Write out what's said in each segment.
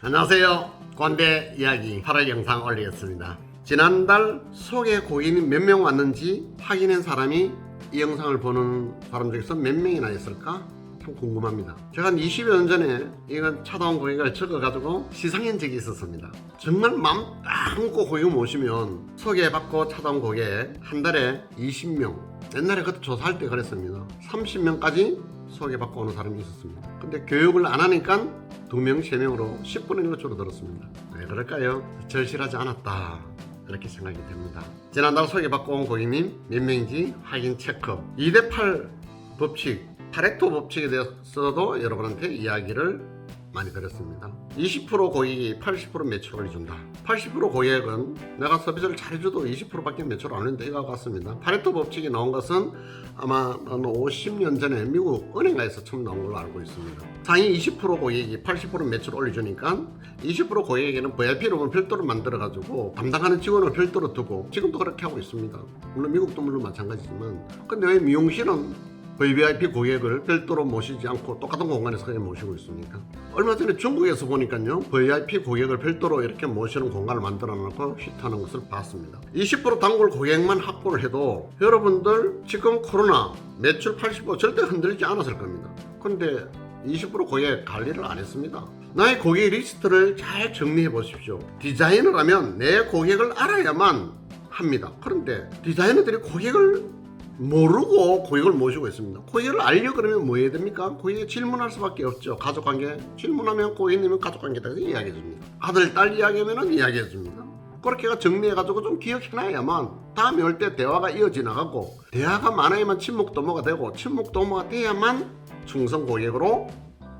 안녕하세요. 관대 이야기 8월 영상 올리겠습니다. 지난달 소개 고객이 몇 명 왔는지 확인한 사람이 이 영상을 보는 사람 중에서 몇 명이나 있을까? 참 궁금합니다. 제가 한 20여 년 전에 이건 찾아온 고객을 적어가지고 시상한 적이 있었습니다. 정말 마음 딱 먹고 고객 모시면 소개받고 찾아온 고객 한 달에 20명, 옛날에 그때 조사할 때 그랬습니다. 30명까지 소개받고 오는 사람이 있었습니다. 근데 교육을 안 하니까 2명, 3명으로 10분의 1로 줄어들었습니다. 왜 그럴까요? 절실하지 않았다, 이렇게 생각이 됩니다. 지난달 소개받고 온 고객님 몇 명인지 확인 체크. 2대8 법칙, 파레토 법칙에 대해서도 여러분한테 이야기를 많이 드렸습니다. 20% 고객이 80% 매출을 준다. 80% 고객은 내가 서비스를 잘해줘도 20%밖에 매출 안 하는데 이거 같습니다. 파레토 법칙이 나온 것은 아마 50년 전에 미국 은행가에서 처음 나온 걸로 알고 있습니다. 상위 20% 고객이 80% 매출 올려주니까 20% 고객에게는 VIP룸을 별도로 만들어가지고 담당하는 직원을 별도로 두고, 지금도 그렇게 하고 있습니다. 물론 미국도 물론 마찬가지지만, 근데 왜 미용실은 VVIP 고객을 별도로 모시지 않고 똑같은 공간에서 그냥 모시고 있습니까? 얼마 전에 중국에서 보니까요, VIP 고객을 별도로 이렇게 모시는 공간을 만들어 놓고 히트하는 것을 봤습니다. 20% 단골 고객만 확보를 해도 여러분들 지금 코로나 매출 80% 절대 흔들리지 않았을 겁니다. 근데 20% 고객 관리를 안 했습니다. 나의 고객 리스트를 잘 정리해 보십시오. 디자이너라면 내 고객을 알아야만 합니다. 그런데 디자이너들이 고객을 모르고 고객을 모시고 있습니다. 고객을 알려 그러면 뭐 해야 됩니까? 고객에 질문할 수밖에 없죠. 가족관계 질문하면 고객님은 가족관계에 대해서 이야기해 줍니다. 아들, 딸 이야기하면 이야기해 줍니다. 그렇게 정리해가지고 좀 기억해놔야만 다음에 올 때 대화가 이어지나가고, 대화가 많아야만 침묵 도모가 되고, 침묵 도모가 돼야만 충성 고객으로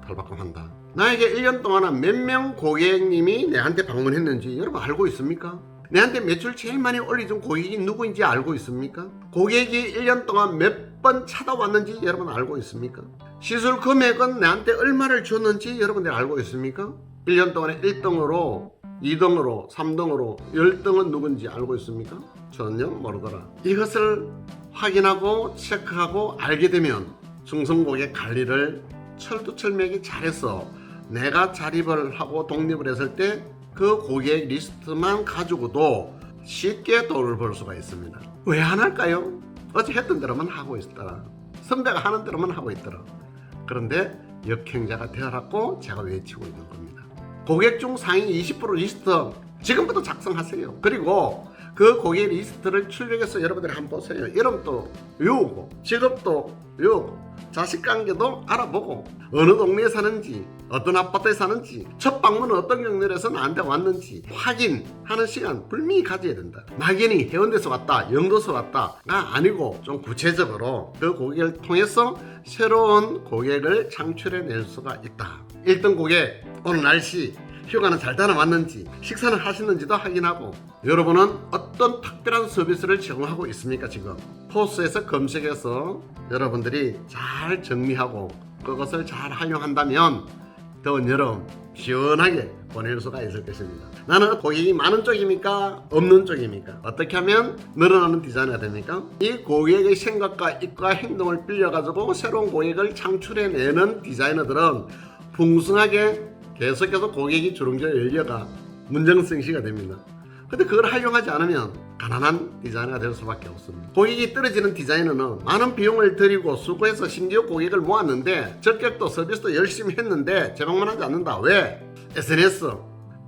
탈바꿈한다. 나에게 1년 동안 몇 명 고객님이 내한테 방문했는지 여러분 알고 있습니까? 내한테 매출 제일 많이 올려준 고객이 누구인지 알고 있습니까? 고객이 1년 동안 몇 번 찾아왔는지 여러분 알고 있습니까? 시술 금액은 내한테 얼마를 줬는지 여러분들 알고 있습니까? 1년 동안에 1등으로 2등으로 3등으로 10등은 누군지 알고 있습니까? 전혀 모르더라. 이것을 확인하고 체크하고 알게 되면 충성고객 관리를 철두철미하게 잘해서 내가 자립을 하고 독립을 했을 때 그 고객 리스트만 가지고도 쉽게 돈을 벌 수가 있습니다. 왜 안 할까요? 어제 했던 대로만 하고 있더라. 선배가 하는 대로만 하고 있더라. 그런데 역행자가 되어라고 제가 외치고 있는 겁니다. 고객 중 상위 20% 리스트 지금부터 작성하세요. 그리고 그 고객 리스트를 출력해서 여러분들이 한번 보세요. 이름도 외우고, 직업도 외우고, 자식관계도 알아보고, 어느 동네에 사는지, 어떤 아파트에 사는지, 첫 방문은 어떤 경로에서 나한테 왔는지 확인하는 시간 분명히 가져야 된다. 막연히 해운대에서 왔다, 영도에서 왔다가 아니고 좀 구체적으로 그 고객을 통해서 새로운 고객을 창출해낼 수가 있다. 1등 고객, 오늘 날씨, 휴가는 잘 다녀왔는지, 식사는 하시는지도 확인하고, 여러분은 어떤 특별한 서비스를 제공하고 있습니까? 지금 포스에서 검색해서 여러분들이 잘 정리하고 그것을 잘 활용한다면 더운 여름 시원하게 보낼 수가 있을 것입니다. 나는 고객이 많은 쪽입니까? 없는 쪽입니까? 어떻게 하면 늘어나는 디자이너가 됩니까? 이 고객의 생각과 입과 행동을 빌려가지고 새로운 고객을 창출해내는 디자이너들은 풍성하게 계속해서 고객이 주렁주렁 열려가 문정성시가 됩니다. 근데 그걸 활용하지 않으면 가난한 디자이너가 될 수밖에 없습니다. 고객이 떨어지는 디자이너는 많은 비용을 들이고 수고해서 심지어 고객을 모았는데 적격도 서비스도 열심히 했는데 제방만 하지 않는다. 왜? SNS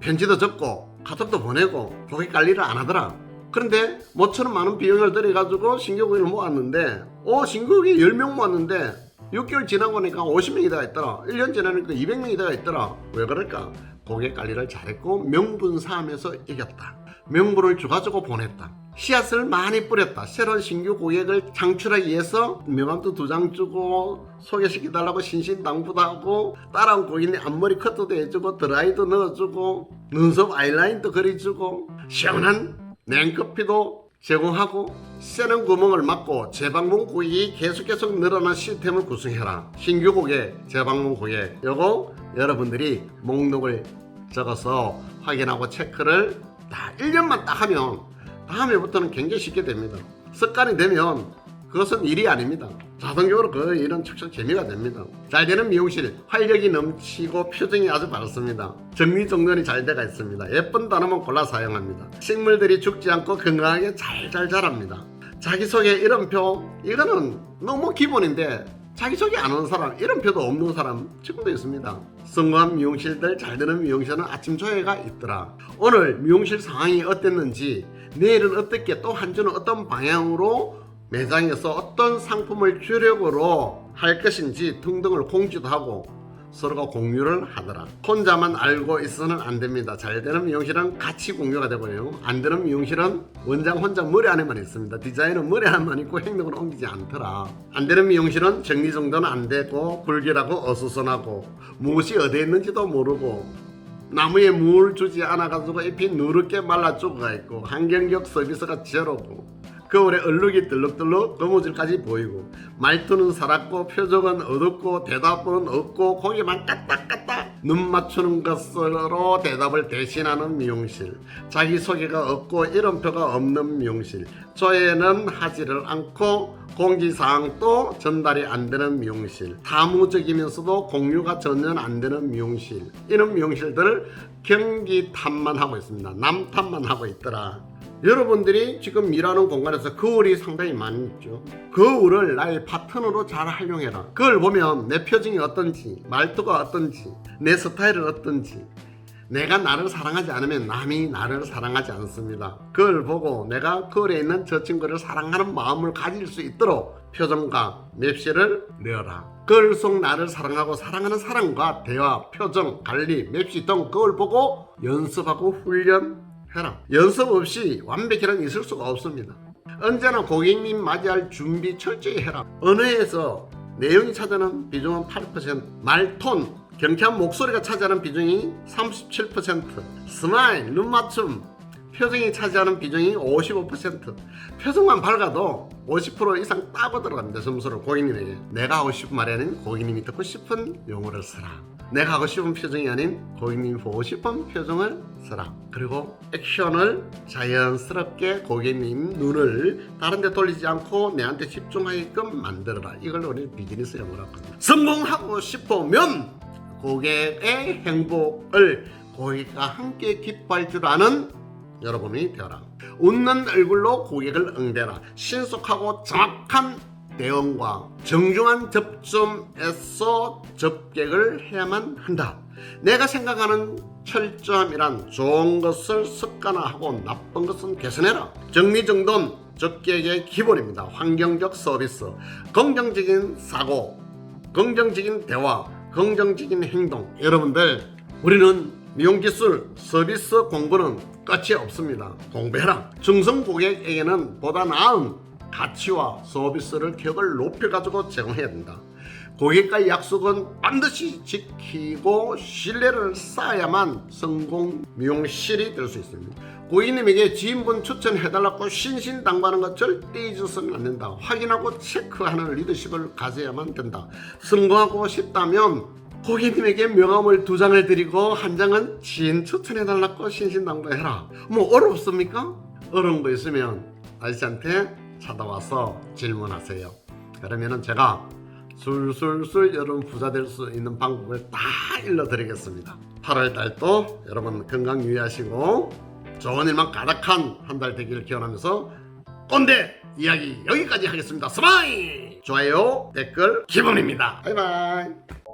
편지도 적고 카톡도 보내고 고객 관리를 안 하더라. 그런데 모처럼 많은 비용을 들여가지고 신규 고객을 모았는데 신규 고객이 10명 모았는데 6개월 지나고 나니까 50명이 다 있더라. 1년 지나니까 200명이 다 있더라. 왜 그럴까? 고객 관리를 잘했고 명분싸움에서 이겼다. 명분을 줘가지고 보냈다. 씨앗을 많이 뿌렸다. 새로운 신규 고객을 창출하기 위해서 명함도 2장 주고 소개시켜달라고 신신당부도 하고, 따라온 고객님 앞머리 커트도 해주고 드라이도 넣어주고 눈썹 아이라인도 그려주고 시원한 냉커피도 제공하고 새는 구멍을 막고 재방문 고객이 계속 늘어난 시스템을 구성해라. 신규 고객, 재방문 고객, 요거 여러분들이 목록을 적어서 확인하고 체크를 다 1년만 딱 하면 다음해부터는 굉장히 쉽게 됩니다. 습관이 되면 그것은 일이 아닙니다. 자동적으로 그 일은 척척 재미가 됩니다. 잘 되는 미용실, 활력이 넘치고 표정이 아주 밝습니다. 정리정돈이 잘 돼가 있습니다. 예쁜 단어만 골라 사용합니다. 식물들이 죽지 않고 건강하게 잘 자랍니다. 자기소개 이름표, 이거는 너무 기본인데 자기소개 안 하는 사람, 이름표도 없는 사람 지금도 있습니다. 성공한 미용실들, 잘 되는 미용실은 아침 조회가 있더라. 오늘 미용실 상황이 어땠는지, 내일은 어떻게, 또 한 주는 어떤 방향으로 매장에서 어떤 상품을 주력으로 할 것인지 등등을 공지도 하고 서로가 공유를 하더라. 혼자만 알고 있어서는 안 됩니다. 잘 되는 미용실은 같이 공유가 되고요. 안 되는 미용실은 원장 혼자 머리 안에만 있습니다. 디자인은 머리 안에만 있고 행동을 옮기지 않더라. 안 되는 미용실은 정리정돈은 안 되고 불결하고 어수선하고 무엇이 어디에 있는지도 모르고 나무에 물 주지 않아가지고 잎이 누렇게 말라 죽어가 있고 환경적 서비스가 제로고 겨울에 얼룩이 들럭들럭 거무줄까지 보이고 말투는 살았고 표정은 어둡고 대답은 없고 고개만 까딱까딱 눈 맞추는 것으로 대답을 대신하는 미용실, 자기소개가 없고 이름표가 없는 미용실, 조회는 하지를 않고 공지사항도 전달이 안 되는 미용실, 사무적이면서도 공유가 전혀 안 되는 미용실, 이런 미용실들을 경기 탓만 하고 있습니다. 남 탓만 하고 있더라. 여러분들이 지금 일하는 공간에서 거울이 상당히 많이 있죠. 거울을 나의 파트너로 잘 활용해라. 그걸 보면 내 표정이 어떤지, 말투가 어떤지, 내 스타일은 어떤지, 내가 나를 사랑하지 않으면 남이 나를 사랑하지 않습니다. 그걸 보고 내가 거울에 있는 저 친구를 사랑하는 마음을 가질 수 있도록 표정과 맵시를 내어라. 거울 속 나를 사랑하고 사랑하는 사람과 대화, 표정, 관리, 맵시 등 그걸 보고 연습하고 훈련해라. 연습 없이 완벽이란 있을 수가 없습니다. 언제나 고객님 맞이할 준비 철저히 해라. 언어에서 내용이 차지하는 비중은 8%, 말톤, 경쾌한 목소리가 차지하는 비중이 37%, 스마일, 눈맞춤, 표정이 차지하는 비중이 55%, 표정만 밝아도 50% 이상 따고 들어갑니다. 점수를 고객님에게. 내가 하고 싶은 말이 아닌 고객님이 듣고 싶은 용어를 쓰라. 내가 하고 싶은 표정이 아닌 고객님이 보고 싶은 표정을 쓰라. 그리고 액션을 자연스럽게 고객님 눈을 다른 데 돌리지 않고 내한테 집중하게끔 만들어라. 이걸 우리 비즈니스 용어로 하거든요. 성공하고 싶으면 고객의 행복을 고객과 함께 기뻐할 줄 아는 여러분이 되어라. 웃는 얼굴로 고객을 응대라. 신속하고 정확한 대응과 정중한 접점에서 접객을 해야만 한다. 내가 생각하는 철저함이란 좋은 것을 습관화하고 나쁜 것은 개선해라. 정리정돈 접객의 기본입니다. 환경적 서비스, 긍정적인 사고, 긍정적인 대화, 긍정적인 행동. 여러분들, 우리는 미용기술 서비스 공부는 끝이 없습니다. 공부해라. 충성 고객에게는 보다 나은 가치와 서비스를 격을 높여가지고 제공해야 된다. 고객과의 약속은 반드시 지키고 신뢰를 쌓아야만 성공 미용실이 될 수 있습니다. 고객님에게 지인분 추천해달라고 신신당부하는 것 절대 잊어서는 안 된다. 확인하고 체크하는 리더십을 가져야만 된다. 성공하고 싶다면 고객님에게 명함을 2장을 드리고 1장은 지인 추천해달라고 신신당부해라. 뭐 어렵습니까? 어려운 거 있으면 아저씨한테 찾아와서 질문하세요. 그러면은 제가 술술술 여러분 부자 될 수 있는 방법을 다 일러드리겠습니다. 8월달도 여러분 건강 유의하시고 좋은 일만 가득한 한 달 되기를 기원하면서 꼰대 이야기 여기까지 하겠습니다. 스마일! 좋아요, 댓글 기본입니다. 바이바이.